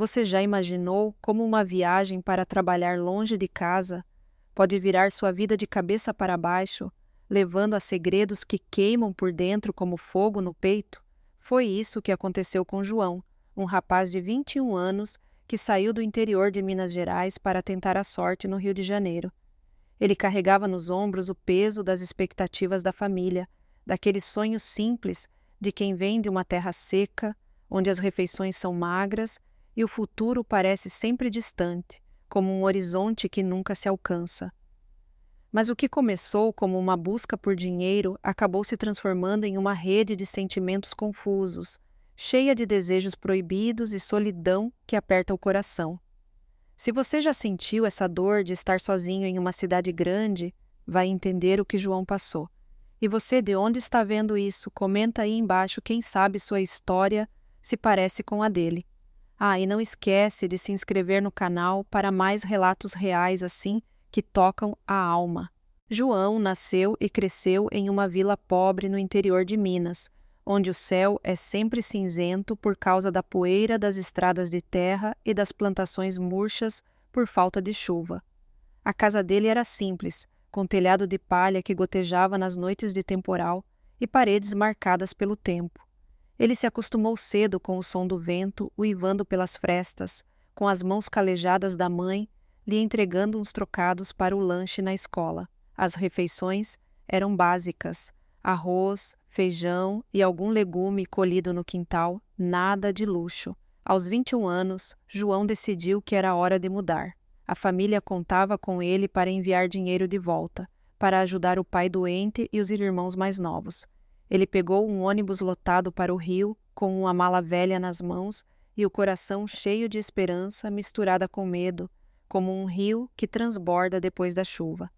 Você já imaginou como uma viagem para trabalhar longe de casa pode virar sua vida de cabeça para baixo, levando a segredos que queimam por dentro como fogo no peito? Foi isso que aconteceu com João, um rapaz de 21 anos que saiu do interior de Minas Gerais para tentar a sorte no Rio de Janeiro. Ele carregava nos ombros o peso das expectativas da família, daquele sonho simples de quem vem de uma terra seca, onde as refeições são magras e o futuro parece sempre distante, como um horizonte que nunca se alcança. Mas o que começou como uma busca por dinheiro acabou se transformando em uma rede de sentimentos confusos, cheia de desejos proibidos e solidão que aperta o coração. Se você já sentiu essa dor de estar sozinho em uma cidade grande, vai entender o que João passou. E você, de onde está vendo isso, comenta aí embaixo quem sabe sua história se parece com a dele. Ah, e não esquece de se inscrever no canal para mais relatos reais assim que tocam a alma. João nasceu e cresceu em uma vila pobre no interior de Minas, onde o céu é sempre cinzento por causa da poeira das estradas de terra e das plantações murchas por falta de chuva. A casa dele era simples, com telhado de palha que gotejava nas noites de temporal e paredes marcadas pelo tempo. Ele se acostumou cedo com o som do vento uivando pelas frestas, com as mãos calejadas da mãe lhe entregando uns trocados para o lanche na escola. As refeições eram básicas: arroz, feijão e algum legume colhido no quintal, nada de luxo. Aos 21 anos, João decidiu que era hora de mudar. A família contava com ele para enviar dinheiro de volta, para ajudar o pai doente e os irmãos mais novos. Ele pegou um ônibus lotado para o Rio, com uma mala velha nas mãos e o coração cheio de esperança misturada com medo, como um rio que transborda depois da chuva.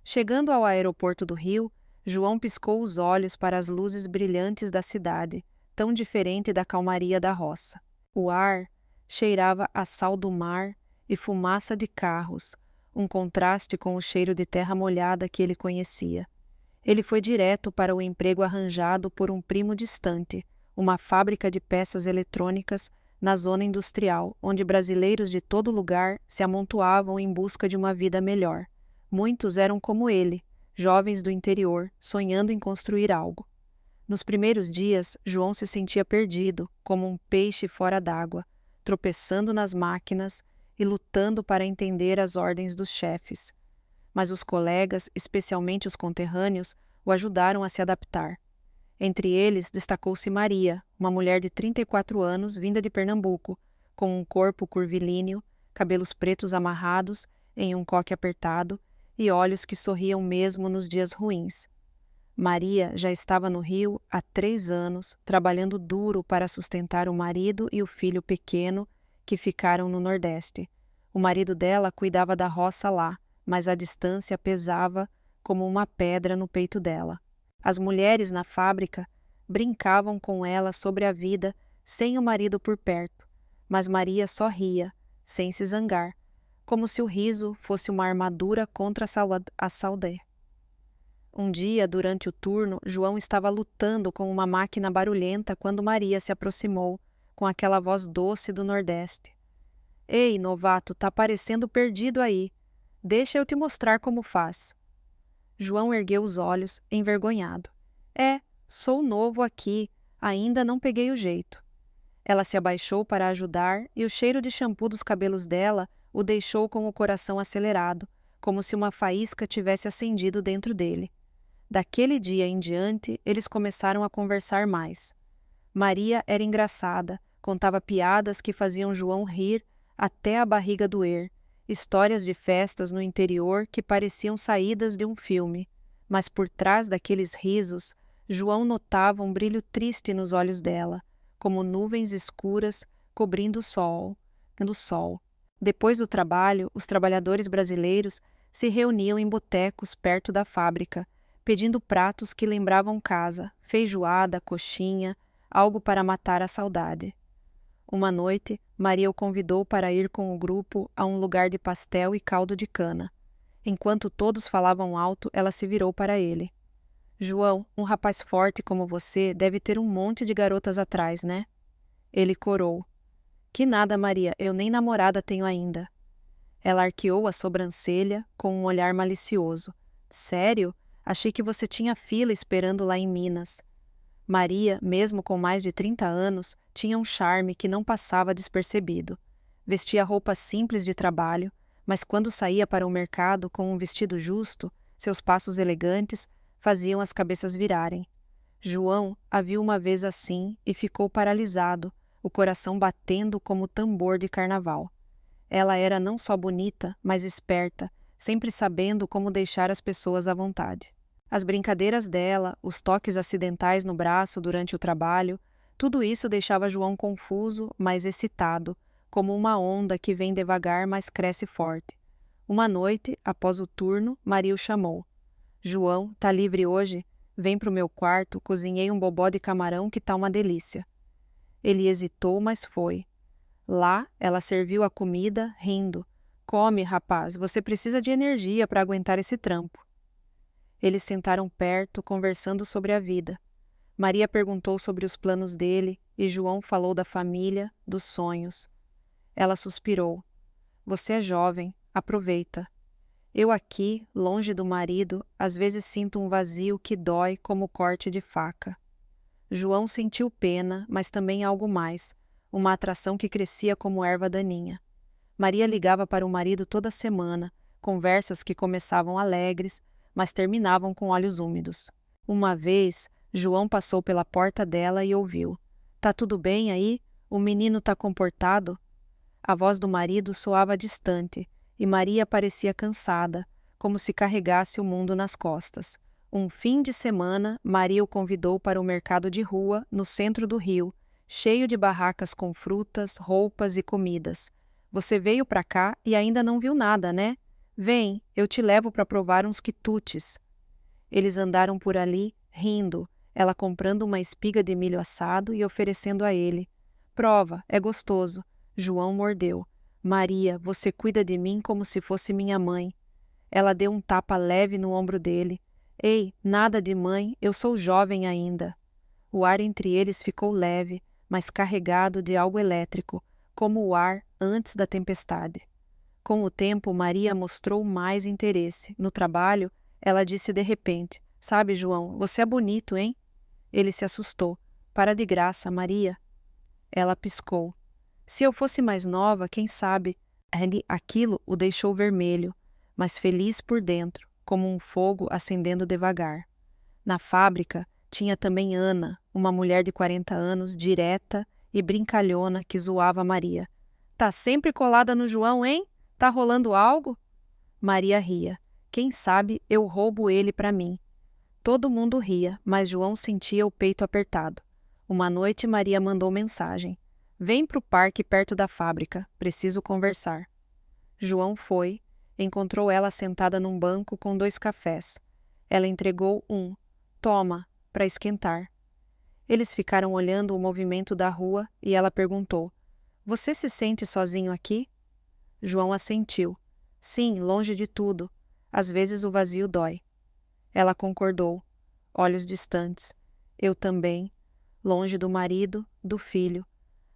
Chegando ao aeroporto do Rio, João piscou os olhos para as luzes brilhantes da cidade, tão diferente da calmaria da roça. O ar cheirava a sal do mar e fumaça de carros, um contraste com o cheiro de terra molhada que ele conhecia. Ele foi direto para o emprego arranjado por um primo distante, uma fábrica de peças eletrônicas na zona industrial, onde brasileiros de todo lugar se amontoavam em busca de uma vida melhor. Muitos eram como ele, jovens do interior, sonhando em construir algo. Nos primeiros dias, João se sentia perdido, como um peixe fora d'água, tropeçando nas máquinas e lutando para entender as ordens dos chefes. Mas os colegas, especialmente os conterrâneos, o ajudaram a se adaptar. Entre eles destacou-se Maria, uma mulher de 34 anos vinda de Pernambuco, com um corpo curvilíneo, cabelos pretos amarrados em um coque apertado e olhos que sorriam mesmo nos dias ruins. Maria já estava no Rio há 3 anos, trabalhando duro para sustentar o marido e o filho pequeno que ficaram no Nordeste. O marido dela cuidava da roça lá, mas a distância pesava como uma pedra no peito dela. As mulheres na fábrica brincavam com ela sobre a vida sem o marido por perto, mas Maria só ria, sem se zangar, como se o riso fosse uma armadura contra a saudade. Um dia, durante o turno, João estava lutando com uma máquina barulhenta quando Maria se aproximou, com aquela voz doce do Nordeste. "Ei, novato, tá parecendo perdido aí. Deixa eu te mostrar como faz." João ergueu os olhos, envergonhado. Sou novo aqui, ainda não peguei o jeito." Ela se abaixou para ajudar e o cheiro de shampoo dos cabelos dela o deixou com o coração acelerado, como se uma faísca tivesse acendido dentro dele. Daquele dia em diante, eles começaram a conversar mais. Maria era engraçada, contava piadas que faziam João rir até a barriga doer, histórias de festas no interior que pareciam saídas de um filme, mas por trás daqueles risos, João notava um brilho triste nos olhos dela, como nuvens escuras cobrindo o sol. Depois do trabalho, os trabalhadores brasileiros se reuniam em botecos perto da fábrica, pedindo pratos que lembravam casa, feijoada, coxinha, algo para matar a saudade. Uma noite, Maria o convidou para ir com o grupo a um lugar de pastel e caldo de cana. Enquanto todos falavam alto, ela se virou para ele. "João, um rapaz forte como você deve ter um monte de garotas atrás, né?" Ele corou. Que nada, Maria, eu nem namorada tenho ainda. Ela arqueou a sobrancelha com um olhar malicioso. Sério? Achei que você tinha fila esperando lá em Minas. Maria, mesmo com mais de 30 anos, tinha um charme que não passava despercebido. Vestia roupas simples de trabalho, mas quando saía para o mercado com um vestido justo, seus passos elegantes faziam as cabeças virarem. João a viu uma vez assim e ficou paralisado, o coração batendo como tambor de carnaval. Ela era não só bonita, mas esperta, sempre sabendo como deixar as pessoas à vontade. As brincadeiras dela, os toques acidentais no braço durante o trabalho, tudo isso deixava João confuso, mas excitado, como uma onda que vem devagar, mas cresce forte. Uma noite, após o turno, Maria o chamou. João, tá livre hoje? Vem pro meu quarto, cozinhei um bobó de camarão que tá uma delícia. Ele hesitou, mas foi. Lá, ela serviu a comida, rindo. Come, rapaz, você precisa de energia para aguentar esse trampo. Eles sentaram perto, conversando sobre a vida. Maria perguntou sobre os planos dele e João falou da família, dos sonhos. Ela suspirou. Você é jovem, aproveita. Eu aqui, longe do marido, às vezes sinto um vazio que dói como corte de faca. João sentiu pena, mas também algo mais, uma atração que crescia como erva daninha. Maria ligava para o marido toda semana, conversas que começavam alegres, mas terminavam com olhos úmidos. Uma vez, João passou pela porta dela e ouviu. Tá tudo bem aí? O menino tá comportado? A voz do marido soava distante, e Maria parecia cansada, como se carregasse o mundo nas costas. Um fim de semana, Maria o convidou para o mercado de rua, no centro do Rio, cheio de barracas com frutas, roupas e comidas. Você veio para cá e ainda não viu nada, né? Vem, eu te levo para provar uns quitutes. Eles andaram por ali, rindo, ela comprando uma espiga de milho assado e oferecendo a ele. Prova, é gostoso. João mordeu. Maria, você cuida de mim como se fosse minha mãe. Ela deu um tapa leve no ombro dele. Ei, nada de mãe, eu sou jovem ainda. O ar entre eles ficou leve, mas carregado de algo elétrico, como o ar antes da tempestade. Com o tempo, Maria mostrou mais interesse. No trabalho, ela disse de repente, sabe, João, você é bonito, hein? Ele se assustou. Para de graça, Maria. Ela piscou. Se eu fosse mais nova, quem sabe? Aquilo o deixou vermelho, mas feliz por dentro, como um fogo acendendo devagar. Na fábrica, tinha também Ana, uma mulher de 40 anos, direta e brincalhona que zoava Maria. Tá sempre colada no João, hein? Tá rolando algo? Maria ria. Quem sabe eu roubo ele para mim. Todo mundo ria, mas João sentia o peito apertado. Uma noite Maria mandou mensagem. Vem pro parque perto da fábrica, preciso conversar. João foi, encontrou ela sentada num banco com 2 cafés. Ela entregou um. Toma, para esquentar. Eles ficaram olhando o movimento da rua e ela perguntou, você se sente sozinho aqui? João assentiu. Sim, longe de tudo. Às vezes o vazio dói. Ela concordou, olhos distantes. Eu também, longe do marido, do filho.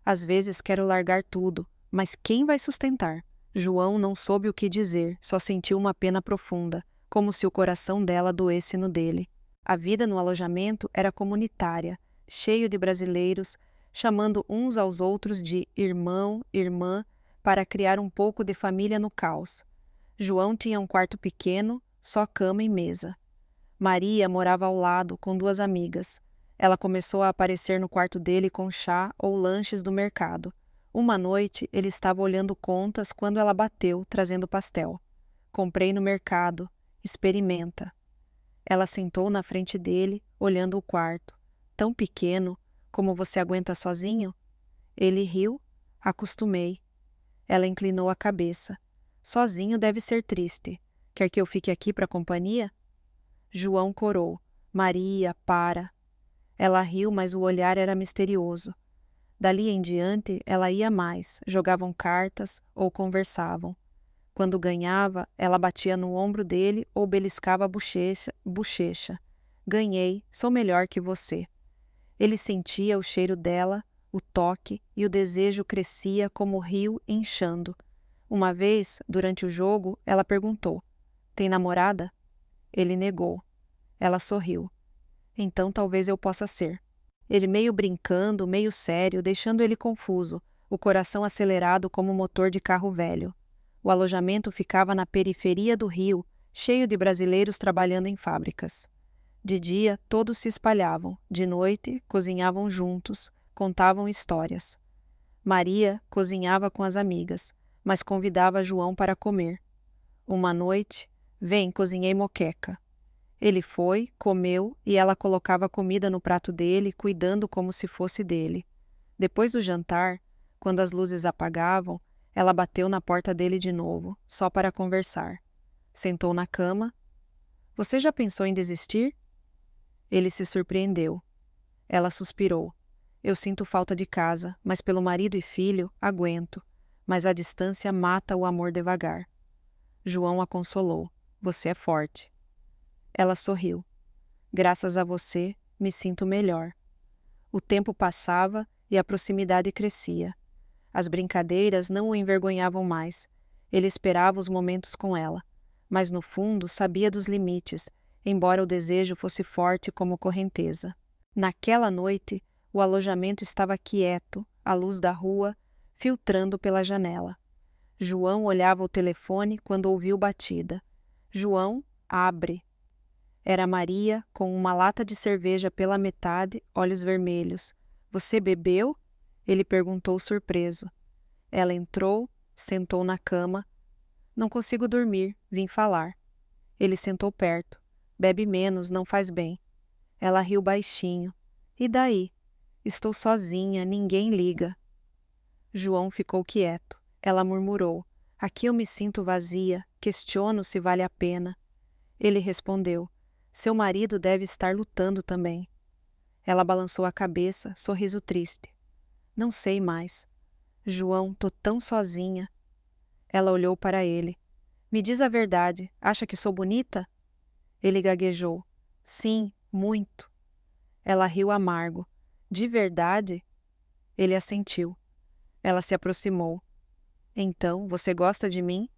Às vezes quero largar tudo, mas quem vai sustentar? João não soube o que dizer, só sentiu uma pena profunda, como se o coração dela doesse no dele. A vida no alojamento era comunitária, cheio de brasileiros, chamando uns aos outros de irmão, irmã, para criar um pouco de família no caos. João tinha um quarto pequeno, só cama e mesa. Maria morava ao lado, com 2 amigas. Ela começou a aparecer no quarto dele com chá ou lanches do mercado. Uma noite, ele estava olhando contas quando ela bateu, trazendo pastel. Comprei no mercado. Experimenta. Ela sentou na frente dele, olhando o quarto. Tão pequeno, como você aguenta sozinho? Ele riu. Acostumei. Ela inclinou a cabeça. Sozinho deve ser triste. Quer que eu fique aqui para companhia? João corou. Maria, para. Ela riu, mas o olhar era misterioso. Dali em diante, ela ia mais, jogavam cartas ou conversavam. Quando ganhava, ela batia no ombro dele ou beliscava a bochecha. Ganhei, sou melhor que você. Ele sentia o cheiro dela, o toque e o desejo crescia como o rio inchando. Uma vez, durante o jogo, ela perguntou: "Tem namorada?" Ele negou. Ela sorriu. "Então talvez eu possa ser." Ele meio brincando, meio sério, deixando ele confuso, o coração acelerado como motor de carro velho. O alojamento ficava na periferia do rio, cheio de brasileiros trabalhando em fábricas. De dia, todos se espalhavam. De noite, cozinhavam juntos, contavam histórias. Maria cozinhava com as amigas, mas convidava João para comer. Uma noite, "Vem, cozinhei moqueca." Ele foi, comeu e ela colocava comida no prato dele, cuidando como se fosse dele. Depois do jantar, quando as luzes apagavam, ela bateu na porta dele de novo, só para conversar. Sentou na cama. "Você já pensou em desistir?" Ele se surpreendeu. Ela suspirou. "Eu sinto falta de casa, mas pelo marido e filho, aguento. Mas a distância mata o amor devagar." João a consolou. "Você é forte." Ela sorriu. "Graças a você, me sinto melhor." O tempo passava e a proximidade crescia. As brincadeiras não o envergonhavam mais. Ele esperava os momentos com ela, mas no fundo sabia dos limites, embora o desejo fosse forte como correnteza. Naquela noite, o alojamento estava quieto, a luz da rua filtrando pela janela. João olhava o telefone quando ouviu batida. "João, abre." Era Maria, com uma lata de cerveja pela metade, olhos vermelhos. "Você bebeu?" Ele perguntou surpreso. Ela entrou, sentou na cama. "Não consigo dormir, vim falar." Ele sentou perto. "Bebe menos, não faz bem." Ela riu baixinho. "E daí? Estou sozinha, ninguém liga." João ficou quieto. Ela murmurou: "Aqui eu me sinto vazia, questiono se vale a pena." Ele respondeu: "Seu marido deve estar lutando também." Ela balançou a cabeça, sorriso triste. "Não sei mais. João, tô tão sozinha." Ela olhou para ele. "Me diz a verdade, acha que sou bonita?" Ele gaguejou. "Sim, muito." Ela riu amargo. "De verdade?" Ele assentiu. Ela se aproximou. "Então, você gosta de mim?"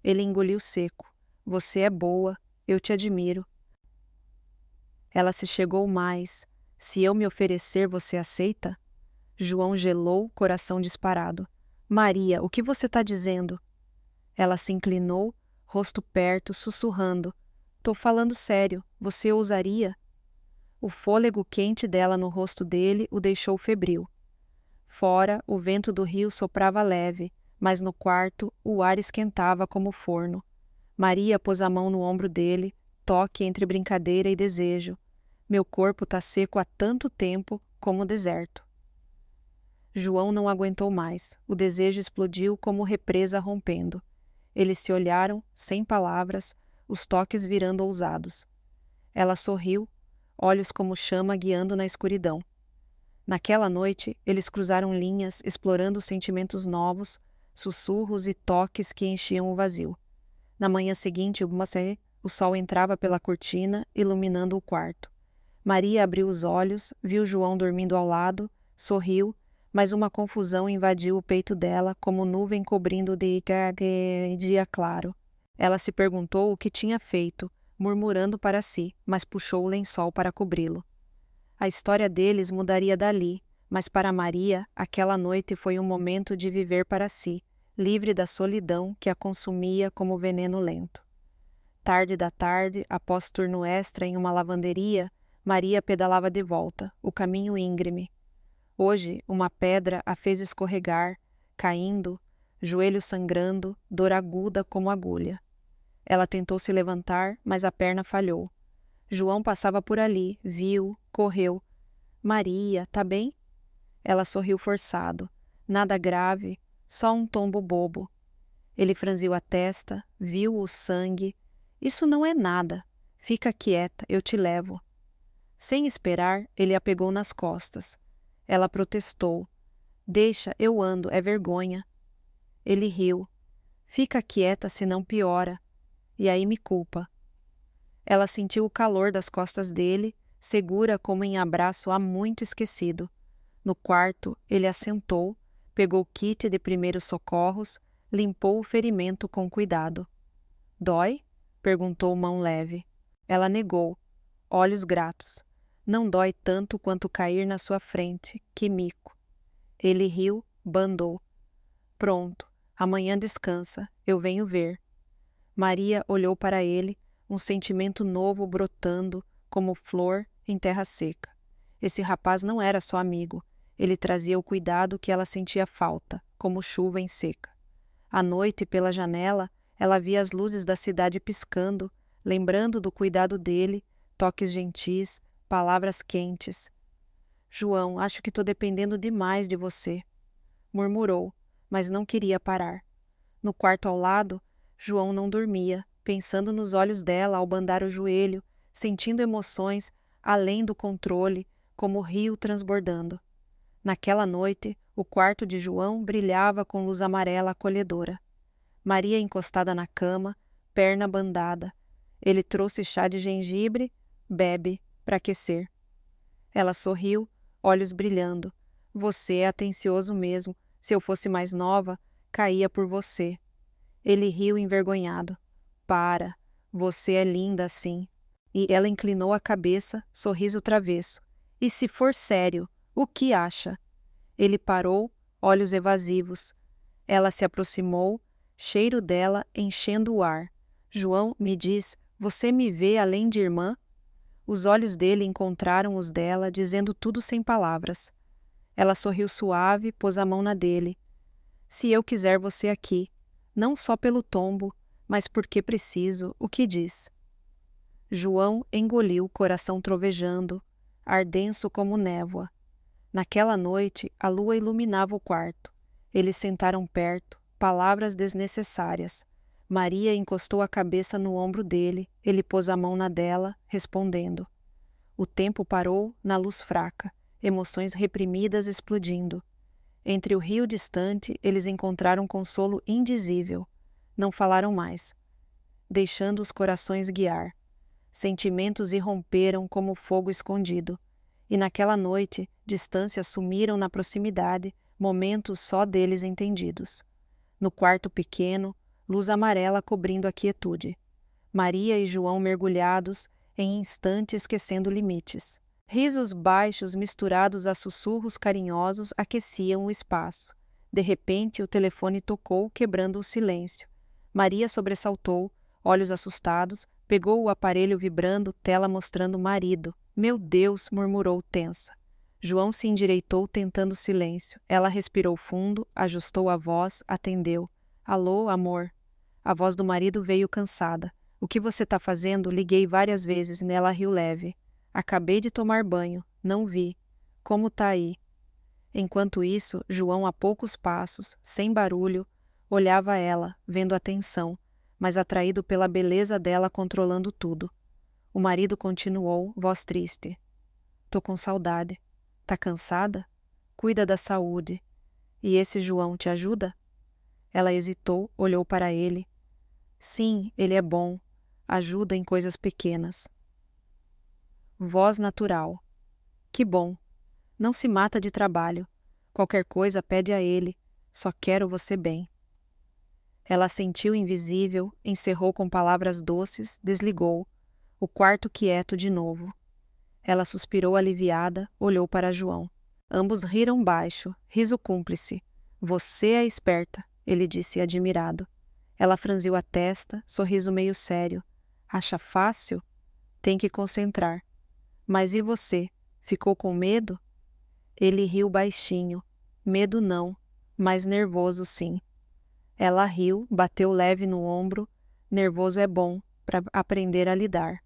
Ele engoliu seco. "Você é boa, eu te admiro." Ela se chegou mais. "Se eu me oferecer, você aceita?" João gelou, coração disparado. "Maria, o que você está dizendo?" Ela se inclinou, rosto perto, sussurrando. "Tô falando sério, você ousaria?" O fôlego quente dela no rosto dele o deixou febril. Fora, o vento do rio soprava leve, mas no quarto o ar esquentava como forno. Maria pôs a mão no ombro dele, toque entre brincadeira e desejo. "Meu corpo tá seco há tanto tempo como o deserto." João não aguentou mais. O desejo explodiu como represa rompendo. Eles se olharam, sem palavras, os toques virando ousados. Ela sorriu, olhos como chama guiando na escuridão. Naquela noite, eles cruzaram linhas, explorando sentimentos novos, sussurros e toques que enchiam o vazio. Na manhã seguinte, o sol entrava pela cortina, iluminando o quarto. Maria abriu os olhos, viu João dormindo ao lado, sorriu, mas uma confusão invadiu o peito dela, como nuvem cobrindo o dia claro. Ela se perguntou o que tinha feito, murmurando para si, mas puxou o lençol para cobri-lo. A história deles mudaria dali, mas para Maria, aquela noite foi um momento de viver para si, livre da solidão que a consumia como veneno lento. Tarde da tarde, após turno extra em uma lavanderia, Maria pedalava de volta, o caminho íngreme. Hoje, uma pedra a fez escorregar, caindo, joelho sangrando, dor aguda como agulha. Ela tentou se levantar, mas a perna falhou. João passava por ali, viu, correu. "Maria, tá bem?" Ela sorriu forçado. "Nada grave, só um tombo bobo." Ele franziu a testa, viu o sangue. "Isso não é nada. Fica quieta, eu te levo." Sem esperar, ele a pegou nas costas. Ela protestou. "Deixa, eu ando, é vergonha." Ele riu. "Fica quieta, senão piora. E aí me culpa." Ela sentiu o calor das costas dele, segura como em abraço há muito esquecido. No quarto, ele assentou, pegou o kit de primeiros socorros, limpou o ferimento com cuidado. Dói? Perguntou mão leve. Ela negou, olhos gratos. Não dói tanto quanto cair na sua frente, que mico. Ele riu, bandou. Pronto, amanhã descansa, eu venho ver. Maria olhou para ele, um sentimento novo brotando, como flor em terra seca. Esse rapaz não era só amigo, ele trazia o cuidado que ela sentia falta, como chuva em seca. À noite, pela janela, ela via as luzes da cidade piscando, lembrando do cuidado dele, toques gentis, palavras quentes. João, acho que estou dependendo demais de você, murmurou, mas não queria parar. No quarto ao lado, João não dormia, pensando nos olhos dela ao bandar o joelho, sentindo emoções além do controle, como o rio transbordando. Naquela noite, o quarto de João brilhava com luz amarela acolhedora. Maria encostada na cama, perna bandada. Ele trouxe chá de gengibre, bebe, para aquecer. Ela sorriu, olhos brilhando. Você é atencioso mesmo. Se eu fosse mais nova, caía por você. Ele riu envergonhado. Para, você é linda assim. E ela inclinou a cabeça, sorriso travesso. E se for sério, o que acha? Ele parou, olhos evasivos. Ela se aproximou, cheiro dela enchendo o ar. João, me diz, você me vê além de irmã? Os olhos dele encontraram os dela, dizendo tudo sem palavras. Ela sorriu suave, pôs a mão na dele. Se eu quiser você aqui, não só pelo tombo, mas porque preciso, o que diz? João engoliu, coração trovejando, ar denso como névoa. Naquela noite, a lua iluminava o quarto. Eles sentaram perto, palavras desnecessárias. Maria encostou a cabeça no ombro dele, ele pôs a mão na dela, respondendo. O tempo parou na luz fraca, emoções reprimidas explodindo. Entre o rio distante, eles encontraram consolo indizível. Não falaram mais, deixando os corações guiar. Sentimentos irromperam como fogo escondido. E naquela noite, distâncias sumiram na proximidade, momentos só deles entendidos. No quarto pequeno, luz amarela cobrindo a quietude. Maria e João mergulhados, em instante esquecendo limites. Risos baixos misturados a sussurros carinhosos aqueciam o espaço. De repente, o telefone tocou, quebrando o silêncio. Maria sobressaltou, olhos assustados, pegou o aparelho vibrando, tela mostrando marido. Meu Deus, murmurou tensa. João se endireitou, tentando silêncio. Ela respirou fundo, ajustou a voz, atendeu. Alô, amor. A voz do marido veio cansada. O que você tá fazendo? Liguei várias vezes, nela riu leve. Acabei de tomar banho, não vi. Como tá aí? Enquanto isso, João a poucos passos, sem barulho, olhava ela, vendo a tensão, mas atraído pela beleza dela controlando tudo. O marido continuou, voz triste. Tô com saudade. Tá cansada? Cuida da saúde. E esse João te ajuda? Ela hesitou, olhou para ele. Sim, ele é bom. Ajuda em coisas pequenas. Voz natural. Que bom. Não se mata de trabalho. Qualquer coisa pede a ele. Só quero você bem. Ela sentiu invisível, encerrou com palavras doces, desligou. O quarto quieto de novo. Ela suspirou aliviada, olhou para João. Ambos riram baixo, riso cúmplice. Você é esperta, ele disse admirado. Ela franziu a testa, sorriso meio sério. Acha fácil? Tem que concentrar. Mas e você? Ficou com medo? Ele riu baixinho. Medo não, mas nervoso sim. Ela riu, bateu leve no ombro. Nervoso é bom, para aprender a lidar.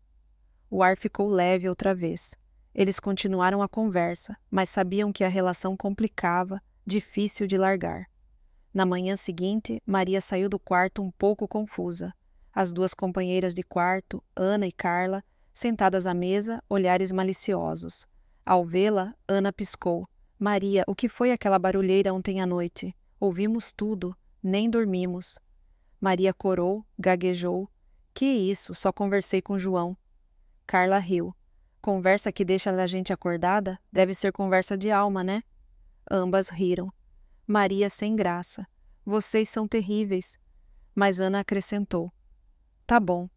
O ar ficou leve outra vez. Eles continuaram a conversa, mas sabiam que a relação complicava, difícil de largar. Na manhã seguinte, Maria saiu do quarto um pouco confusa. As duas companheiras de quarto, Ana e Carla, sentadas à mesa, olhares maliciosos. Ao vê-la, Ana piscou. Maria, o que foi aquela barulheira ontem à noite? Ouvimos tudo, nem dormimos. Maria corou, gaguejou. Que isso, só conversei com João. Carla riu. Conversa que deixa a gente acordada? Deve ser conversa de alma, né? Ambas riram. Maria sem graça. Vocês são terríveis. Mas Ana acrescentou. Tá bom,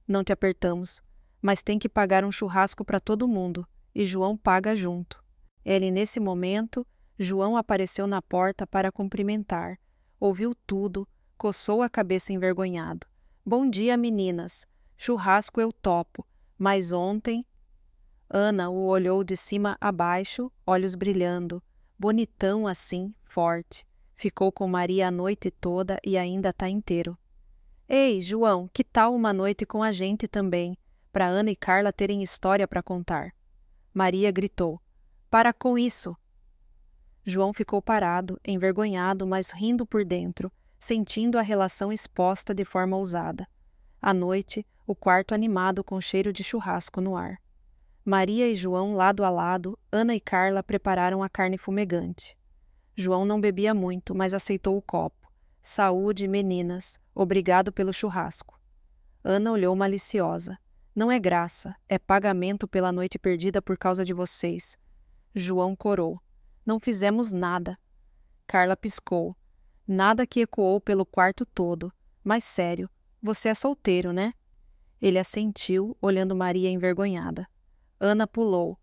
não te apertamos, mas tem que pagar um churrasco para todo mundo, e João paga junto. Nesse momento, João apareceu na porta para cumprimentar. Ouviu tudo, coçou a cabeça envergonhado. Bom dia, meninas. Churrasco eu topo, mas ontem... Ana o olhou de cima a baixo, olhos brilhando. Bonitão assim, forte. Ficou com Maria a noite toda e ainda tá inteiro. Ei, João, que tal uma noite com a gente também, para Ana e Carla terem história para contar? Maria gritou. Para com isso! João ficou parado, envergonhado, mas rindo por dentro, sentindo a relação exposta de forma ousada. À noite, o quarto animado com cheiro de churrasco no ar. Maria e João lado a lado, Ana e Carla prepararam a carne fumegante. João não bebia muito, mas aceitou o copo. Saúde, meninas. Obrigado pelo churrasco. Ana olhou maliciosa. Não é graça, é pagamento pela noite perdida por causa de vocês. João corou. Não fizemos nada. Carla piscou. Nada que ecoou pelo quarto todo. Mas sério, você é solteiro, né? Ele assentiu, olhando Maria envergonhada. Ana pulou.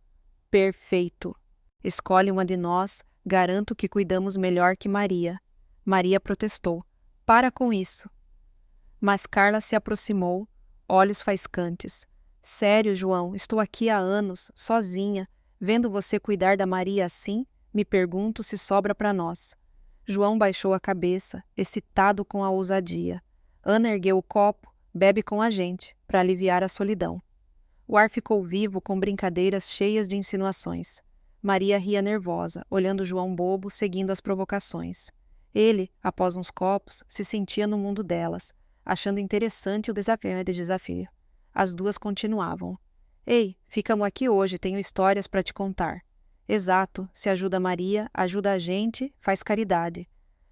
Perfeito. Escolhe uma de nós, garanto que cuidamos melhor que Maria. Maria protestou. Para com isso. Mas Carla se aproximou, olhos faiscantes. Sério, João, estou aqui há anos, sozinha, vendo você cuidar da Maria assim, me pergunto se sobra para nós. João baixou a cabeça, excitado com a ousadia. Ana ergueu o copo, bebe com a gente, para aliviar a solidão. O ar ficou vivo com brincadeiras cheias de insinuações. Maria ria nervosa, olhando João bobo, seguindo as provocações. Ele, após uns copos, se sentia no mundo delas, achando interessante o desafio. As duas continuavam. Ei, ficamos aqui hoje, tenho histórias para te contar. Exato, se ajuda Maria, ajuda a gente, faz caridade.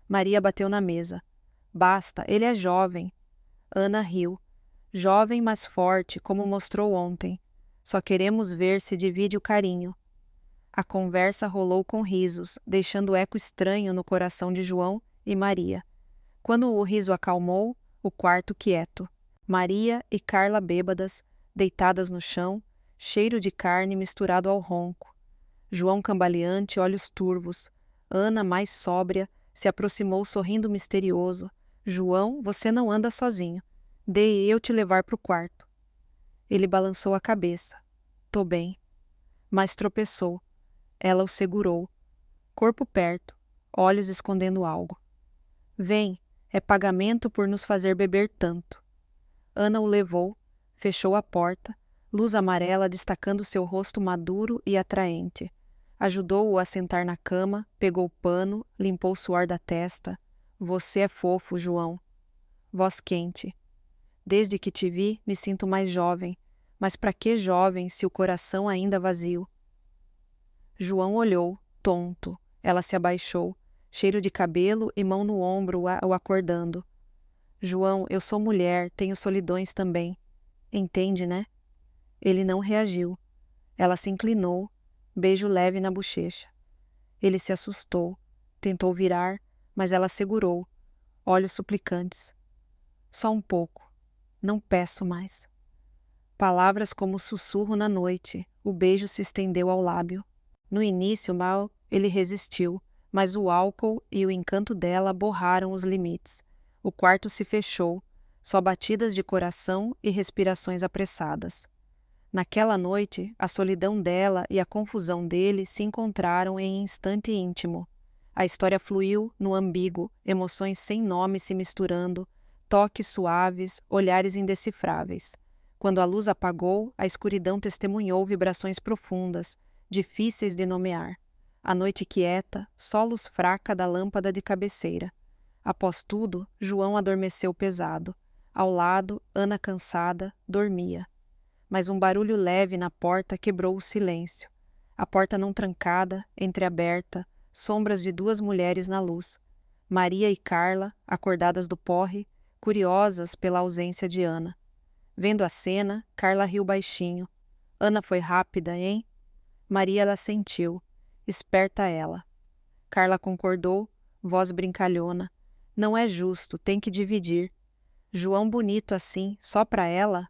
Maria bateu na mesa. Basta, ele é jovem. Ana riu. Jovem, mas forte, como mostrou ontem. Só queremos ver se divide o carinho. A conversa rolou com risos, deixando eco estranho no coração de João e Maria. Quando o riso acalmou, o quarto quieto. Maria e Carla bêbadas, deitadas no chão, cheiro de carne misturado ao ronco. João cambaleante, olhos turvos. Ana, mais sóbria, se aproximou sorrindo misterioso. João, você não anda sozinho. Dei eu te levar para o quarto. Ele balançou a cabeça. Tô bem. Mas tropeçou. Ela o segurou. Corpo perto, olhos escondendo algo. Vem, é pagamento por nos fazer beber tanto. Ana o levou, fechou a porta, luz amarela destacando seu rosto maduro e atraente. Ajudou-o a sentar na cama, pegou o pano, limpou o suor da testa. Você é fofo, João. Voz quente. Desde que te vi, me sinto mais jovem. Mas para que jovem se o coração ainda vazio? João olhou, tonto. Ela se abaixou, cheiro de cabelo e mão no ombro o acordando. João, eu sou mulher, tenho solidões também. Entende, né? Ele não reagiu. Ela se inclinou, beijo leve na bochecha. Ele se assustou, tentou virar, mas ela segurou, olhos suplicantes. Só um pouco. Não peço mais. Palavras como sussurro na noite, o beijo se estendeu ao lábio. No início, mal, ele resistiu, mas o álcool e o encanto dela borraram os limites. O quarto se fechou, só batidas de coração e respirações apressadas. Naquela noite, a solidão dela e a confusão dele se encontraram em instante íntimo. A história fluiu no ambíguo, emoções sem nome se misturando, toques suaves, olhares indecifráveis. Quando a luz apagou, a escuridão testemunhou vibrações profundas, difíceis de nomear. A noite quieta, só luz fraca da lâmpada de cabeceira. Após tudo, João adormeceu pesado. Ao lado, Ana cansada, dormia. Mas um barulho leve na porta quebrou o silêncio. A porta não trancada, entreaberta, sombras de duas mulheres na luz. Maria e Carla, acordadas do porre, curiosas pela ausência de Ana. Vendo a cena, Carla riu baixinho. Ana foi rápida, hein? Maria ela sentiu. Esperta ela. Carla concordou, voz brincalhona. Não é justo, tem que dividir. João bonito assim, só para ela?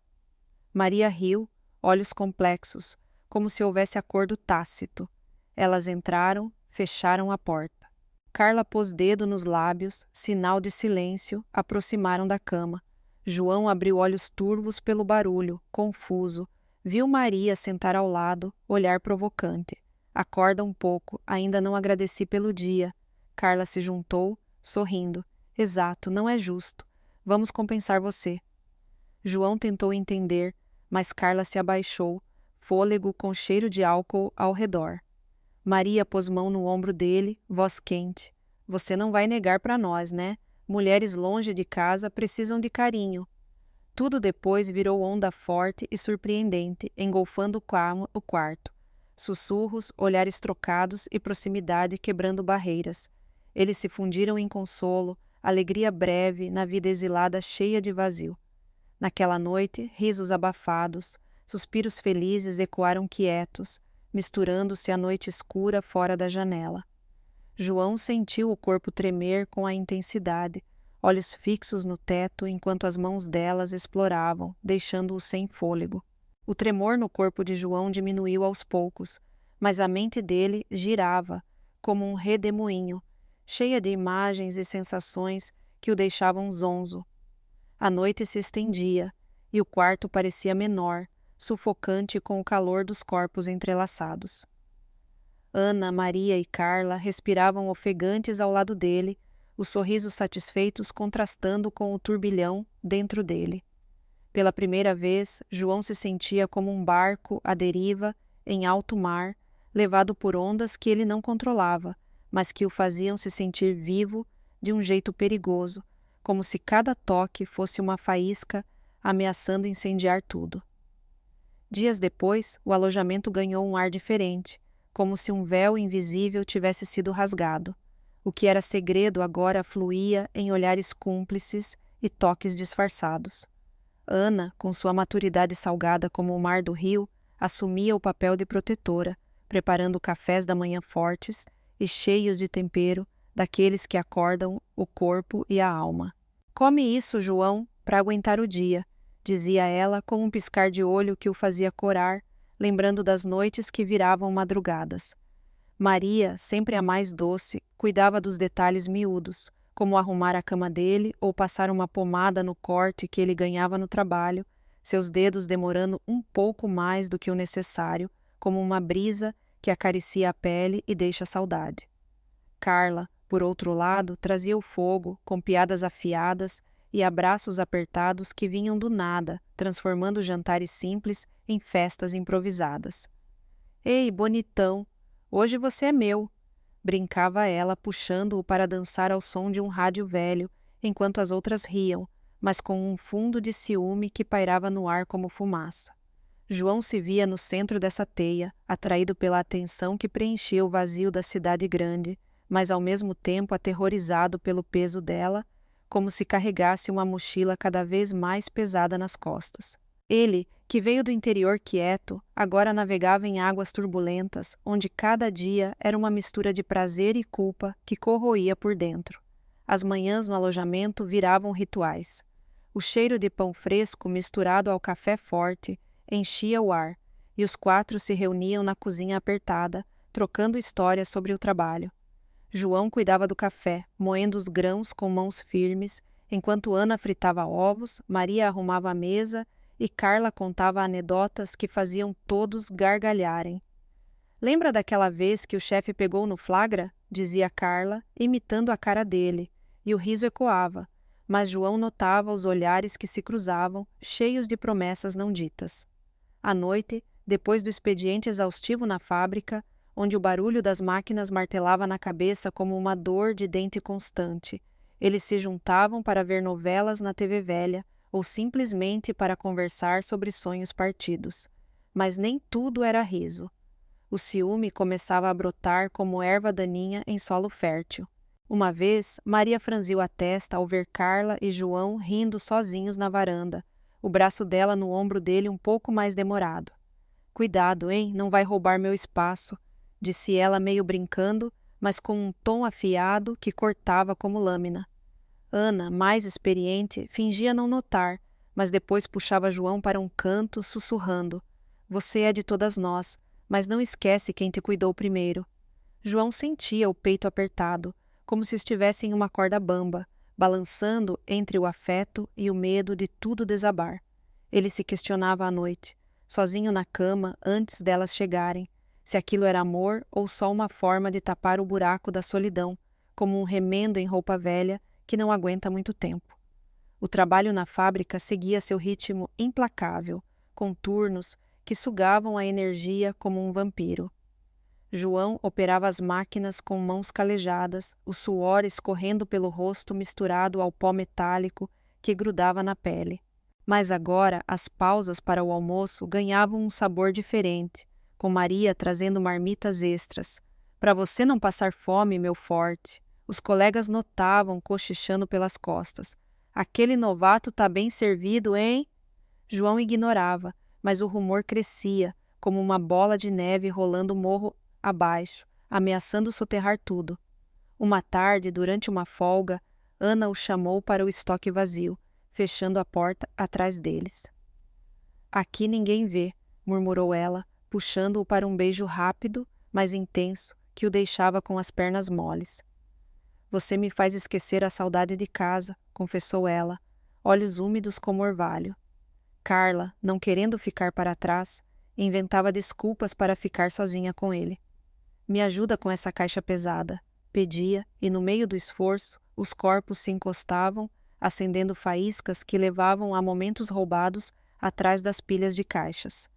Maria riu, olhos complexos, como se houvesse acordo tácito. Elas entraram, fecharam a porta. Carla pôs dedo nos lábios, sinal de silêncio, aproximaram da cama. João abriu olhos turvos pelo barulho, confuso. Viu Maria sentar ao lado, olhar provocante. Acorda um pouco, ainda não agradeci pelo dia. Carla se juntou, sorrindo. Exato, não é justo. Vamos compensar você. João tentou entender, mas Carla se abaixou, fôlego com cheiro de álcool ao redor. Maria pôs mão no ombro dele, voz quente. Você não vai negar para nós, né? Mulheres longe de casa precisam de carinho. Tudo depois virou onda forte e surpreendente, engolfando o quarto. Sussurros, olhares trocados e proximidade quebrando barreiras. Eles se fundiram em consolo, alegria breve na vida exilada cheia de vazio. Naquela noite, risos abafados, suspiros felizes ecoaram quietos, misturando-se à noite escura fora da janela. João sentiu o corpo tremer com a intensidade, olhos fixos no teto enquanto as mãos delas exploravam, deixando-o sem fôlego. O tremor no corpo de João diminuiu aos poucos, mas a mente dele girava, como um redemoinho, cheia de imagens e sensações que o deixavam zonzo. A noite se estendia, e o quarto parecia menor, sufocante com o calor dos corpos entrelaçados. Ana, Maria e Carla respiravam ofegantes ao lado dele, os sorrisos satisfeitos contrastando com o turbilhão dentro dele. Pela primeira vez, João se sentia como um barco à deriva, em alto mar, levado por ondas que ele não controlava, mas que o faziam se sentir vivo de um jeito perigoso, como se cada toque fosse uma faísca ameaçando incendiar tudo. Dias depois, o alojamento ganhou um ar diferente, como se um véu invisível tivesse sido rasgado. O que era segredo agora fluía em olhares cúmplices e toques disfarçados. Ana, com sua maturidade salgada como o mar do rio, assumia o papel de protetora, preparando cafés da manhã fortes e cheios de tempero, daqueles que acordam o corpo e a alma. Come isso, João, para aguentar o dia, dizia ela com um piscar de olho que o fazia corar, lembrando das noites que viravam madrugadas. Maria, sempre a mais doce, cuidava dos detalhes miúdos, como arrumar a cama dele ou passar uma pomada no corte que ele ganhava no trabalho, seus dedos demorando um pouco mais do que o necessário, como uma brisa que acaricia a pele e deixa saudade. Carla, por outro lado, trazia o fogo, com piadas afiadas e abraços apertados que vinham do nada, transformando jantares simples em festas improvisadas. Ei, bonitão, hoje você é meu, brincava ela, puxando-o para dançar ao som de um rádio velho, enquanto as outras riam, mas com um fundo de ciúme que pairava no ar como fumaça. João se via no centro dessa teia, atraído pela atenção que preenchia o vazio da cidade grande, mas ao mesmo tempo aterrorizado pelo peso dela, como se carregasse uma mochila cada vez mais pesada nas costas. Ele, que veio do interior quieto, agora navegava em águas turbulentas, onde cada dia era uma mistura de prazer e culpa que corroía por dentro. As manhãs no alojamento viravam rituais. O cheiro de pão fresco misturado ao café forte enchia o ar, e os quatro se reuniam na cozinha apertada, trocando histórias sobre o trabalho. João cuidava do café, moendo os grãos com mãos firmes, enquanto Ana fritava ovos, Maria arrumava a mesa e Carla contava anedotas que faziam todos gargalharem. Lembra daquela vez que o chefe pegou no flagra? Dizia Carla, imitando a cara dele, e o riso ecoava, mas João notava os olhares que se cruzavam, cheios de promessas não ditas. À noite, depois do expediente exaustivo na fábrica, onde o barulho das máquinas martelava na cabeça como uma dor de dente constante, eles se juntavam para ver novelas na TV velha ou simplesmente para conversar sobre sonhos partidos. Mas nem tudo era riso. O ciúme começava a brotar como erva daninha em solo fértil. Uma vez, Maria franziu a testa ao ver Carla e João rindo sozinhos na varanda, o braço dela no ombro dele um pouco mais demorado. Cuidado, hein? Não vai roubar meu espaço, disse ela meio brincando, mas com um tom afiado que cortava como lâmina. Ana, mais experiente, fingia não notar, mas depois puxava João para um canto, sussurrando: "Você é de todas nós, mas não esquece quem te cuidou primeiro." João sentia o peito apertado, como se estivesse em uma corda bamba, balançando entre o afeto e o medo de tudo desabar. Ele se questionava à noite, sozinho na cama antes delas chegarem, se aquilo era amor ou só uma forma de tapar o buraco da solidão, como um remendo em roupa velha que não aguenta muito tempo. O trabalho na fábrica seguia seu ritmo implacável, com turnos que sugavam a energia como um vampiro. João operava as máquinas com mãos calejadas, o suor escorrendo pelo rosto misturado ao pó metálico que grudava na pele. Mas agora as pausas para o almoço ganhavam um sabor diferente, com Maria trazendo marmitas extras. "Para você não passar fome, meu forte." Os colegas notavam cochichando pelas costas. "Aquele novato tá bem servido, hein?" João ignorava, mas o rumor crescia, como uma bola de neve rolando o morro abaixo, ameaçando soterrar tudo. Uma tarde, durante uma folga, Ana o chamou para o estoque vazio, fechando a porta atrás deles. "Aqui ninguém vê", murmurou ela, puxando-o para um beijo rápido, mas intenso, que o deixava com as pernas moles. "Você me faz esquecer a saudade de casa", confessou ela, olhos úmidos como orvalho. Carla, não querendo ficar para trás, inventava desculpas para ficar sozinha com ele. "Me ajuda com essa caixa pesada", pedia, e no meio do esforço, os corpos se encostavam, acendendo faíscas que levavam a momentos roubados atrás das pilhas de caixas.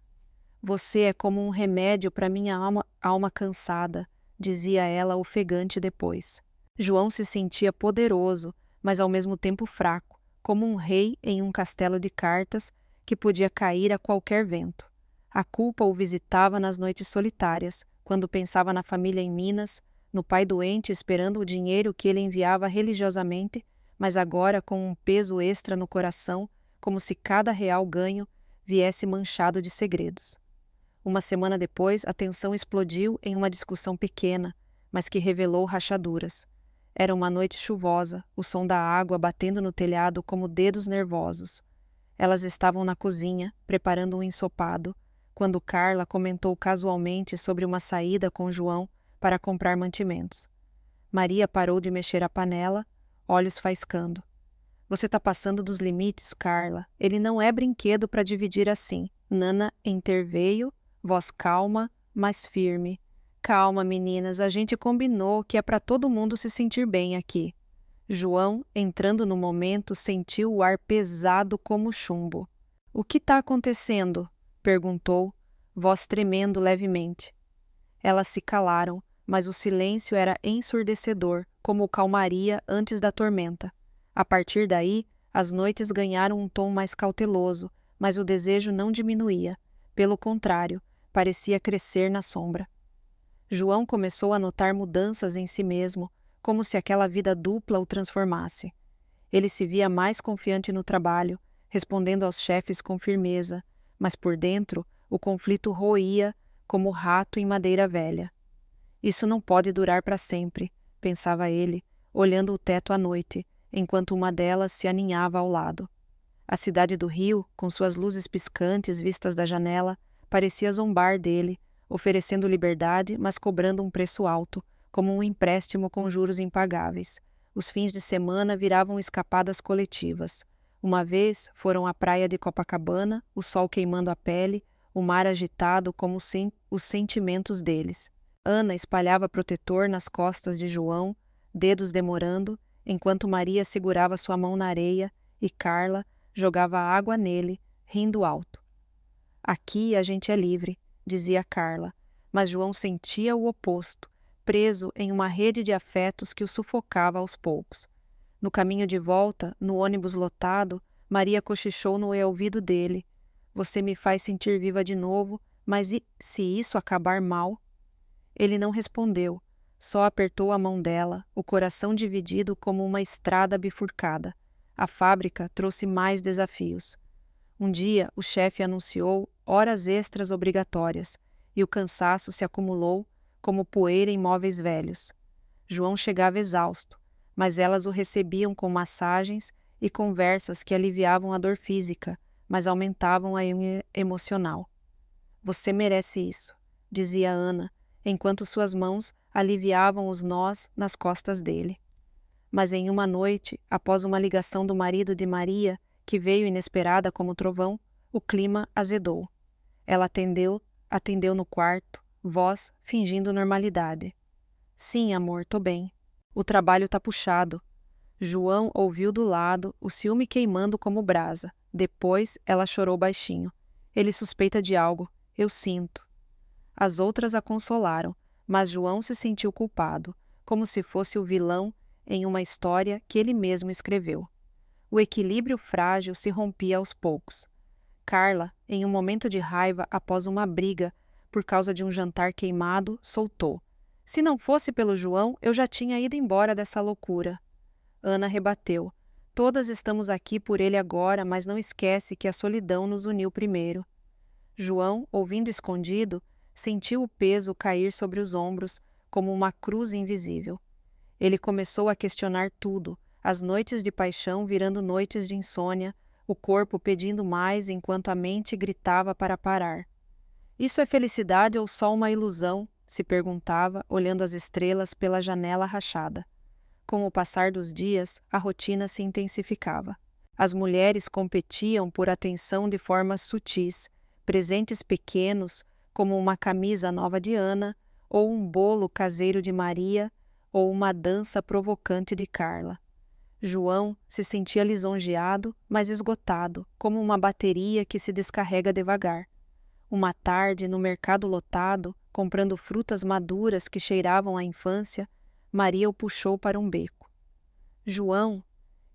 "Você é como um remédio para minha alma cansada", dizia ela ofegante depois. João se sentia poderoso, mas ao mesmo tempo fraco, como um rei em um castelo de cartas que podia cair a qualquer vento. A culpa o visitava nas noites solitárias, quando pensava na família em Minas, no pai doente esperando o dinheiro que ele enviava religiosamente, mas agora com um peso extra no coração, como se cada real ganho viesse manchado de segredos. Uma semana depois, a tensão explodiu em uma discussão pequena, mas que revelou rachaduras. Era uma noite chuvosa, o som da água batendo no telhado como dedos nervosos. Elas estavam na cozinha, preparando um ensopado, quando Carla comentou casualmente sobre uma saída com João para comprar mantimentos. Maria parou de mexer a panela, olhos faiscando. "Você tá passando dos limites, Carla. Ele não é brinquedo para dividir assim." Nana interveio, voz calma, mas firme. "Calma, meninas, a gente combinou que é para todo mundo se sentir bem aqui." João, entrando no momento, sentiu o ar pesado como chumbo. "O que está acontecendo?" perguntou, voz tremendo levemente. Elas se calaram, mas o silêncio era ensurdecedor, como calmaria antes da tormenta. A partir daí, as noites ganharam um tom mais cauteloso, mas o desejo não diminuía. Pelo contrário, parecia crescer na sombra. João começou a notar mudanças em si mesmo, como se aquela vida dupla o transformasse. Ele se via mais confiante no trabalho, respondendo aos chefes com firmeza, mas por dentro o conflito roía como rato em madeira velha. "Isso não pode durar para sempre", pensava ele, olhando o teto à noite, enquanto uma delas se aninhava ao lado. A cidade do Rio, com suas luzes piscantes vistas da janela, parecia zombar dele, oferecendo liberdade, mas cobrando um preço alto, como um empréstimo com juros impagáveis. Os fins de semana viravam escapadas coletivas. Uma vez foram à praia de Copacabana, o sol queimando a pele, o mar agitado como os sentimentos deles. Ana espalhava protetor nas costas de João, dedos demorando, enquanto Maria segurava sua mão na areia e Carla jogava água nele, rindo alto. "Aqui a gente é livre", dizia Carla, mas João sentia o oposto, preso em uma rede de afetos que o sufocava aos poucos. No caminho de volta, no ônibus lotado, Maria cochichou no ouvido dele: "Você me faz sentir viva de novo, mas e se isso acabar mal?" Ele não respondeu, só apertou a mão dela, o coração dividido como uma estrada bifurcada. A fábrica trouxe mais desafios. Um dia, o chefe anunciou horas extras obrigatórias, e o cansaço se acumulou como poeira em móveis velhos. João chegava exausto, mas elas o recebiam com massagens e conversas que aliviavam a dor física, mas aumentavam a emocional. Você merece isso, dizia Ana, enquanto suas mãos aliviavam os nós nas costas dele. Mas em uma noite, após uma ligação do marido de Maria, que veio inesperada como trovão, o clima azedou. Ela atendeu no quarto, voz fingindo normalidade. Sim, amor, tô bem. O trabalho tá puxado. João ouviu do lado, o ciúme queimando como brasa. Depois, ela chorou baixinho. Ele suspeita de algo. Eu sinto. As outras a consolaram, mas João se sentiu culpado, como se fosse o vilão em uma história que ele mesmo escreveu. O equilíbrio frágil se rompia aos poucos. Carla, em um momento de raiva após uma briga por causa de um jantar queimado, soltou. Se não fosse pelo João, eu já tinha ido embora dessa loucura. Ana rebateu. Todas estamos aqui por ele agora, mas não esquece que a solidão nos uniu primeiro. João, ouvindo escondido, sentiu o peso cair sobre os ombros como uma cruz invisível. Ele começou a questionar tudo, as noites de paixão virando noites de insônia, o corpo pedindo mais enquanto a mente gritava para parar. Isso é felicidade ou só uma ilusão? Se perguntava, olhando as estrelas pela janela rachada. Com o passar dos dias, a rotina se intensificava. As mulheres competiam por atenção de formas sutis, presentes pequenos, como uma camisa nova de Ana, ou um bolo caseiro de Maria, ou uma dança provocante de Carla. João se sentia lisonjeado, mas esgotado, como uma bateria que se descarrega devagar. Uma tarde, no mercado lotado, comprando frutas maduras que cheiravam à infância, Maria o puxou para um beco. João,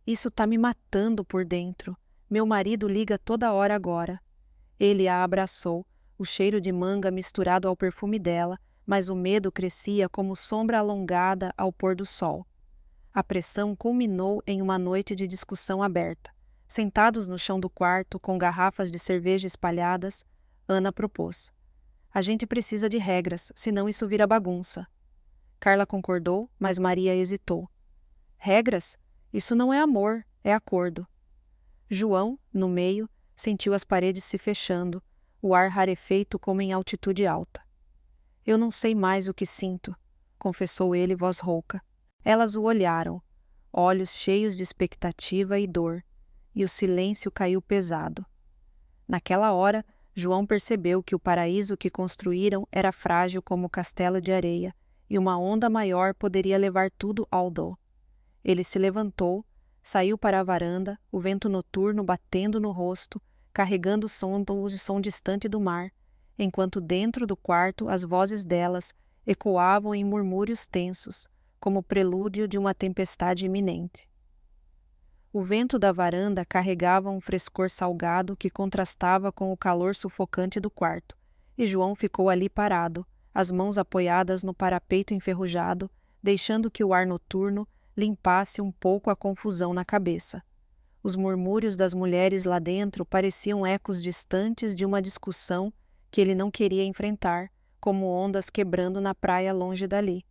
isso tá me matando por dentro. Meu marido liga toda hora agora. Ele a abraçou, o cheiro de manga misturado ao perfume dela, mas o medo crescia como sombra alongada ao pôr do sol. A pressão culminou em uma noite de discussão aberta. Sentados no chão do quarto, com garrafas de cerveja espalhadas, Ana propôs. A gente precisa de regras, senão isso vira bagunça. Carla concordou, mas Maria hesitou. Regras? Isso não é amor, é acordo. João, no meio, sentiu as paredes se fechando, o ar rarefeito como em altitude alta. Eu não sei mais o que sinto, confessou ele, voz rouca. Elas o olharam, olhos cheios de expectativa e dor, e o silêncio caiu pesado. Naquela hora, João percebeu que o paraíso que construíram era frágil como o castelo de areia, e uma onda maior poderia levar tudo ao dó. Ele se levantou, saiu para a varanda, o vento noturno batendo no rosto, carregando o som distante do mar, enquanto dentro do quarto as vozes delas ecoavam em murmúrios tensos, como prelúdio de uma tempestade iminente. O vento da varanda carregava um frescor salgado que contrastava com o calor sufocante do quarto, e João ficou ali parado, as mãos apoiadas no parapeito enferrujado, deixando que o ar noturno limpasse um pouco a confusão na cabeça. Os murmúrios das mulheres lá dentro pareciam ecos distantes de uma discussão que ele não queria enfrentar, como ondas quebrando na praia longe dali.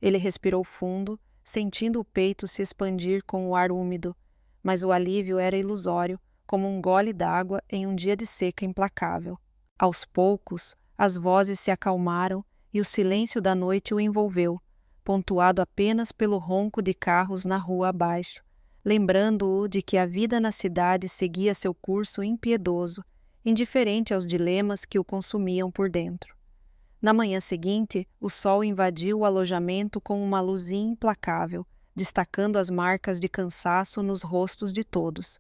Ele respirou fundo, sentindo o peito se expandir com o ar úmido, mas o alívio era ilusório, como um gole d'água em um dia de seca implacável. Aos poucos, as vozes se acalmaram e o silêncio da noite o envolveu, pontuado apenas pelo ronco de carros na rua abaixo, lembrando-o de que a vida na cidade seguia seu curso impiedoso, indiferente aos dilemas que o consumiam por dentro. Na manhã seguinte, o sol invadiu o alojamento com uma luz implacável, destacando as marcas de cansaço nos rostos de todos.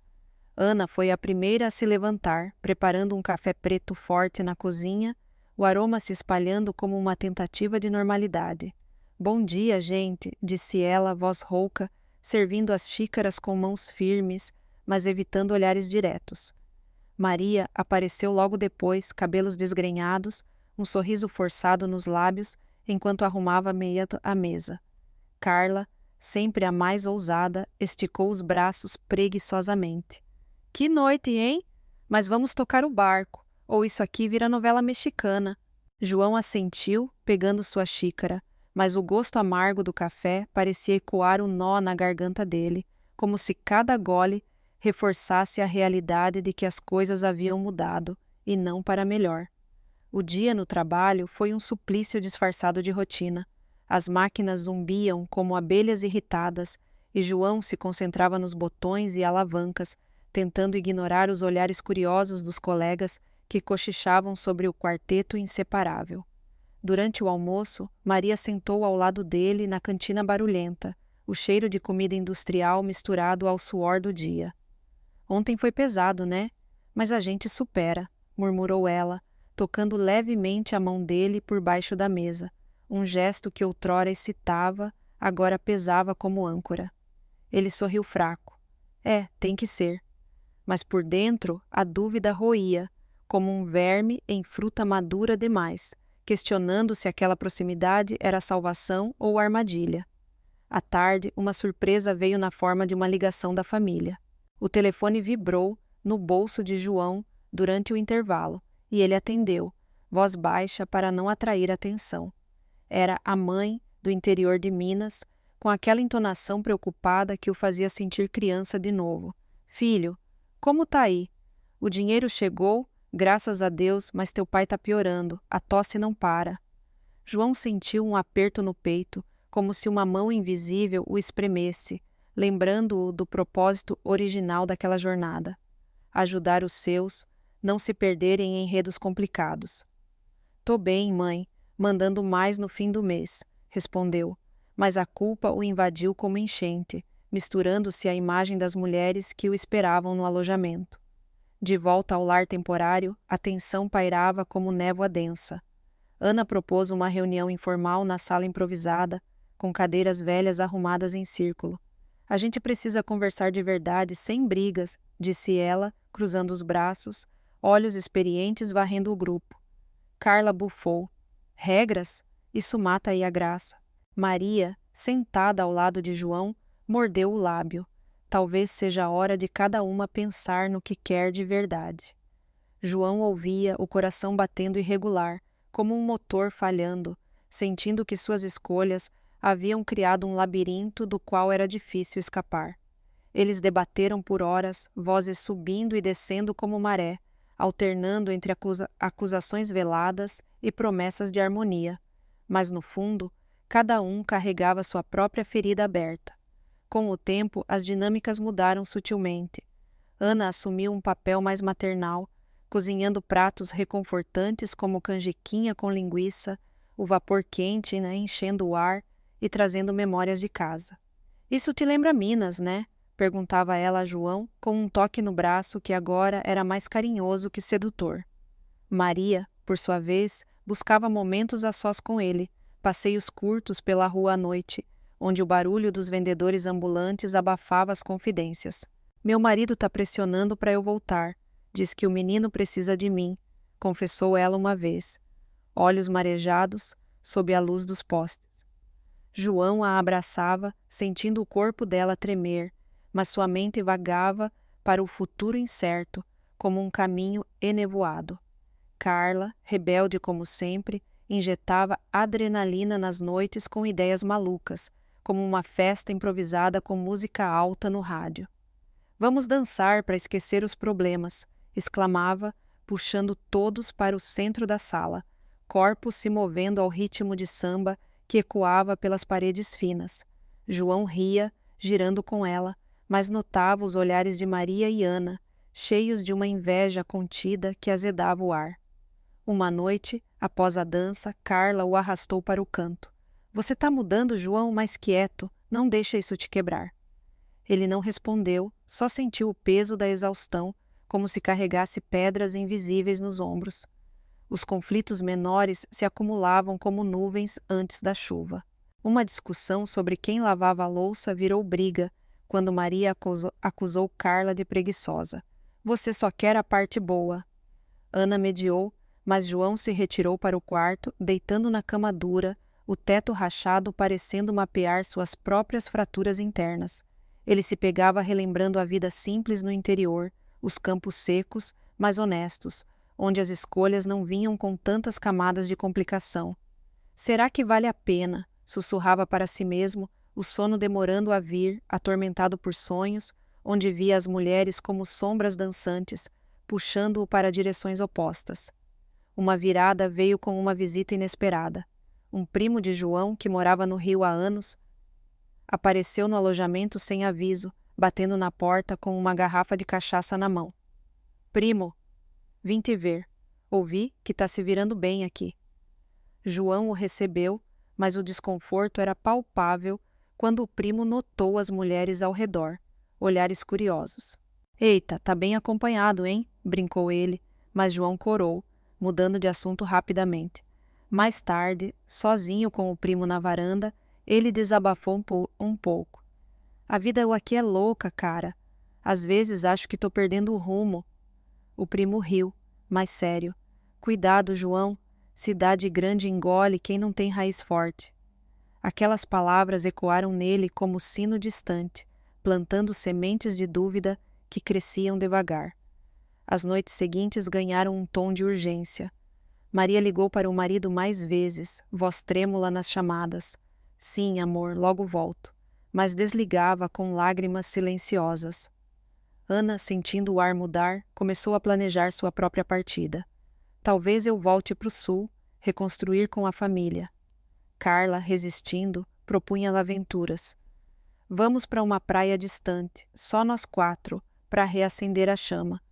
Ana foi a primeira a se levantar, preparando um café preto forte na cozinha, o aroma se espalhando como uma tentativa de normalidade. Bom dia, gente, disse ela, voz rouca, servindo as xícaras com mãos firmes, mas evitando olhares diretos. Maria apareceu logo depois, cabelos desgrenhados, um sorriso forçado nos lábios, enquanto arrumava a mesa. Carla, sempre a mais ousada, esticou os braços preguiçosamente. Que noite, hein? Mas vamos tocar o barco, ou isso aqui vira novela mexicana. João assentiu, pegando sua xícara, mas o gosto amargo do café parecia ecoar um nó na garganta dele, como se cada gole reforçasse a realidade de que as coisas haviam mudado, e não para melhor. O dia no trabalho foi um suplício disfarçado de rotina. As máquinas zumbiam como abelhas irritadas, e João se concentrava nos botões e alavancas, tentando ignorar os olhares curiosos dos colegas que cochichavam sobre o quarteto inseparável. Durante o almoço, Maria sentou ao lado dele na cantina barulhenta, o cheiro de comida industrial misturado ao suor do dia. "Ontem foi pesado, né? Mas a gente supera", murmurou ela, tocando levemente a mão dele por baixo da mesa, um gesto que outrora excitava, agora pesava como âncora. Ele sorriu fraco. "É, tem que ser." Mas por dentro a dúvida roía, como um verme em fruta madura demais, questionando se aquela proximidade era salvação ou armadilha. À tarde, uma surpresa veio na forma de uma ligação da família. O telefone vibrou no bolso de João durante o intervalo, e ele atendeu, voz baixa para não atrair atenção. Era a mãe do interior de Minas, com aquela entonação preocupada que o fazia sentir criança de novo. "Filho, como tá aí? O dinheiro chegou, graças a Deus, mas teu pai tá piorando, a tosse não para." João sentiu um aperto no peito, como se uma mão invisível o espremesse, lembrando-o do propósito original daquela jornada: ajudar os seus, não se perderem em enredos complicados. "Tô bem, mãe, mandando mais no fim do mês", respondeu, mas a culpa o invadiu como enchente, misturando-se à imagem das mulheres que o esperavam no alojamento. De volta ao lar temporário, a tensão pairava como névoa densa. Ana propôs uma reunião informal na sala improvisada, com cadeiras velhas arrumadas em círculo. "A gente precisa conversar de verdade, sem brigas", disse ela, cruzando os braços, olhos experientes varrendo o grupo. Carla bufou. "Regras? Isso mata aí a graça." Maria, sentada ao lado de João, mordeu o lábio. Talvez seja a hora de cada uma pensar no que quer de verdade. João ouvia o coração batendo irregular, como um motor falhando, sentindo que suas escolhas haviam criado um labirinto do qual era difícil escapar. Eles debateram por horas, vozes subindo e descendo como maré, alternando entre acusações veladas e promessas de harmonia. Mas, no fundo, cada um carregava sua própria ferida aberta. Com o tempo, as dinâmicas mudaram sutilmente. Ana assumiu um papel mais maternal, cozinhando pratos reconfortantes como canjiquinha com linguiça, o vapor quente, enchendo o ar e trazendo memórias de casa. "Isso te lembra Minas, né?" perguntava ela a João, com um toque no braço que agora era mais carinhoso que sedutor. Maria, por sua vez, buscava momentos a sós com ele, passeios curtos pela rua à noite, onde o barulho dos vendedores ambulantes abafava as confidências. "Meu marido está pressionando para eu voltar. Diz que o menino precisa de mim", confessou ela uma vez, olhos marejados sob a luz dos postes. João a abraçava, sentindo o corpo dela tremer, mas sua mente vagava para o futuro incerto, como um caminho enevoado. Carla, rebelde como sempre, injetava adrenalina nas noites com ideias malucas, como uma festa improvisada com música alta no rádio. "Vamos dançar para esquecer os problemas", exclamava, puxando todos para o centro da sala, corpos se movendo ao ritmo de samba que ecoava pelas paredes finas. João ria, girando com ela, mas notava os olhares de Maria e Ana, cheios de uma inveja contida que azedava o ar. Uma noite, após a dança, Carla o arrastou para o canto. "Você tá mudando, João, mais quieto. Não deixa isso te quebrar." Ele não respondeu, só sentiu o peso da exaustão, como se carregasse pedras invisíveis nos ombros. Os conflitos menores se acumulavam como nuvens antes da chuva. Uma discussão sobre quem lavava a louça virou briga, quando Maria acusou Carla de preguiçosa. "Você só quer a parte boa." Ana mediou, mas João se retirou para o quarto, deitando na cama dura, o teto rachado parecendo mapear suas próprias fraturas internas. Ele se pegava relembrando a vida simples no interior, os campos secos, mas honestos, onde as escolhas não vinham com tantas camadas de complicação. Será que vale a pena? sussurrava para si mesmo, o sono demorando a vir, atormentado por sonhos, onde via as mulheres como sombras dançantes, puxando-o para direções opostas. Uma virada veio com uma visita inesperada. Um primo de João, que morava no Rio há anos, apareceu no alojamento sem aviso, batendo na porta com uma garrafa de cachaça na mão. Primo, vim te ver. Ouvi que tá se virando bem aqui. João o recebeu, mas o desconforto era palpável quando o primo notou as mulheres ao redor, olhares curiosos. Eita, tá bem acompanhado, hein? Brincou ele, mas João corou, mudando de assunto rapidamente. Mais tarde, sozinho com o primo na varanda, ele desabafou um pouco. A vida aqui é louca, cara. Às vezes acho que tô perdendo o rumo. O primo riu, mais sério. Cuidado, João. Cidade grande engole quem não tem raiz forte. Aquelas palavras ecoaram nele como sino distante, plantando sementes de dúvida que cresciam devagar. As noites seguintes ganharam um tom de urgência. Maria ligou para o marido mais vezes, voz trêmula nas chamadas. Sim, amor, logo volto. Mas desligava com lágrimas silenciosas. Ana, sentindo o ar mudar, começou a planejar sua própria partida. Talvez eu volte para o sul, reconstruir com a família. Carla, resistindo, propunha aventuras. Vamos para uma praia distante, só nós 4, para reacender a chama.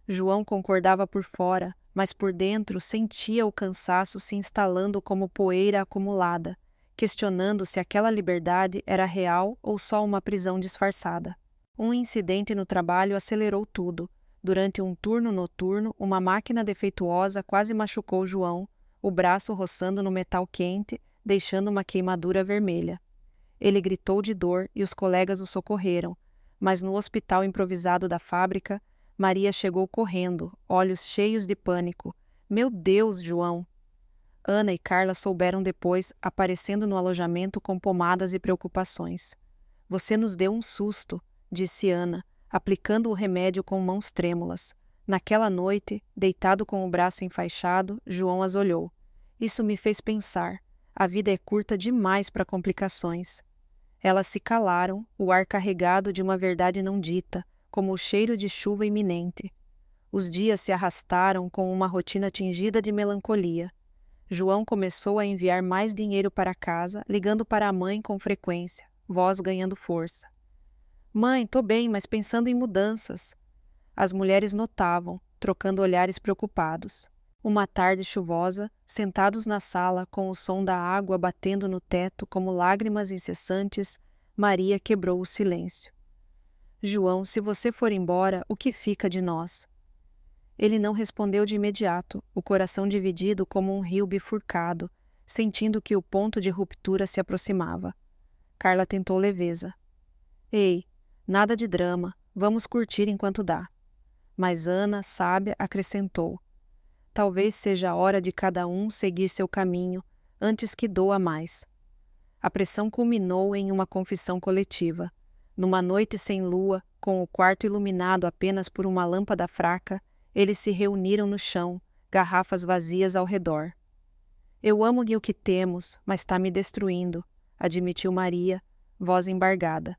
João concordava por fora, mas por dentro sentia o cansaço se instalando como poeira acumulada, questionando se aquela liberdade era real ou só uma prisão disfarçada. Um incidente no trabalho acelerou tudo. Durante um turno noturno, uma máquina defeituosa quase machucou João, o braço roçando no metal quente, deixando uma queimadura vermelha. Ele gritou de dor e os colegas o socorreram, mas no hospital improvisado da fábrica, Maria chegou correndo, olhos cheios de pânico. Meu Deus, João! Ana e Carla souberam depois, aparecendo no alojamento com pomadas e preocupações. Você nos deu um susto, disse Ana, aplicando o remédio com mãos trêmulas. Naquela noite, deitado com o braço enfaixado, João as olhou. Isso me fez pensar. A vida é curta demais para complicações. Elas se calaram, o ar carregado de uma verdade não dita, como o cheiro de chuva iminente. Os dias se arrastaram com uma rotina tingida de melancolia. João começou a enviar mais dinheiro para casa, ligando para a mãe com frequência, voz ganhando força. Mãe, tô bem, mas pensando em mudanças. As mulheres notavam, trocando olhares preocupados. Uma tarde chuvosa, sentados na sala com o som da água batendo no teto como lágrimas incessantes, Maria quebrou o silêncio. João, se você for embora, o que fica de nós? Ele não respondeu de imediato, o coração dividido como um rio bifurcado, sentindo que o ponto de ruptura se aproximava. Carla tentou leveza. Ei, nada de drama, vamos curtir enquanto dá. Mas Ana, sábia, acrescentou. Talvez seja a hora de cada um seguir seu caminho, antes que doa mais. A pressão culminou em uma confissão coletiva. Numa noite sem lua, com o quarto iluminado apenas por uma lâmpada fraca, eles se reuniram no chão, garrafas vazias ao redor. Eu amo-lhe o que temos, mas está me destruindo, admitiu Maria, voz embargada.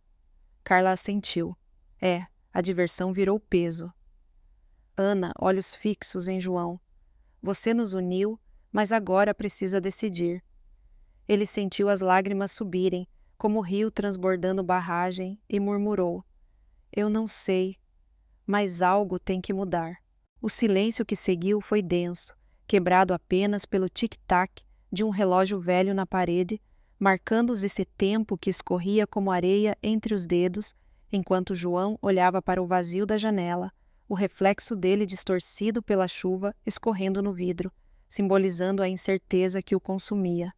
Carla assentiu. A diversão virou peso. Ana, olhos fixos em João. Você nos uniu, mas agora precisa decidir. Ele sentiu as lágrimas subirem, como o rio transbordando barragem, e murmurou. Eu não sei, mas algo tem que mudar. O silêncio que seguiu foi denso, quebrado apenas pelo tic-tac de um relógio velho na parede, marcando esse tempo que escorria como areia entre os dedos, enquanto João olhava para o vazio da janela, o reflexo dele distorcido pela chuva escorrendo no vidro, simbolizando a incerteza que o consumia.